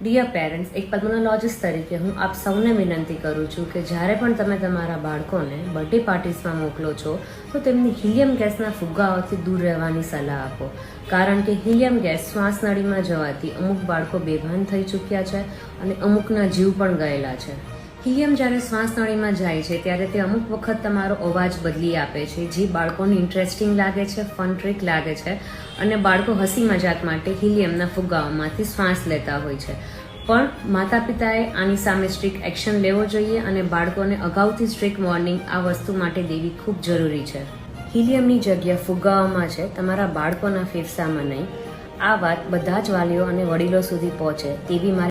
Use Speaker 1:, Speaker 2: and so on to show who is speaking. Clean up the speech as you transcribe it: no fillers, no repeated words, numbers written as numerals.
Speaker 1: Dear parents, એક પલ્મોનોલોજીસ્ટ તરીકે હું આપ સૌને વિનંતી કરું છું કે જ્યારે પણ તમે તમારા બાળકોને બર્થડે પાર્ટીસમાં મોકલો છો તો તેમને હિલિયમ ગેસના ફુગ્ગાઓથી દૂર રહેવાની સલાહ આપો, કારણ કે હિલિયમ ગેસ શ્વાસનળીમાં જવાથી અમુક બાળકો બેભાન થઈ ચૂક્યા છે અને અમુકના જીવ પણ ગયેલા છે. હિલિયમ જ્યારે શ્વાસનળીમાં જાય છે ત્યારે તે અમુક વખત તમારો અવાજ બદલી આપે છે, જે બાળકોને ઇન્ટરેસ્ટિંગ લાગે છે, ફન ટ્રીક લાગે છે અને બાળકો હસી મજાક માટે હિલિયમના ફુગ્ગાઓમાંથી શ્વાસ લેતા હોય છે. પણ માતા પિતાએ આની સામે સ્ટ્રિક્ટ એક્શન લેવો જોઈએ અને બાળકોને અગાઉથી સ્ટ્રિક્ટ વોર્નિંગ આ વસ્તુ માટે દેવી ખૂબ જરૂરી છે. હિલિયમની જગ્યા ફુગ્ગાઓમાં છે, તમારા બાળકોના ફેફસામાં નહીં. આ વાત બધા જ વાલીઓ અને વડીલો સુધી પહોંચે તેવી મારી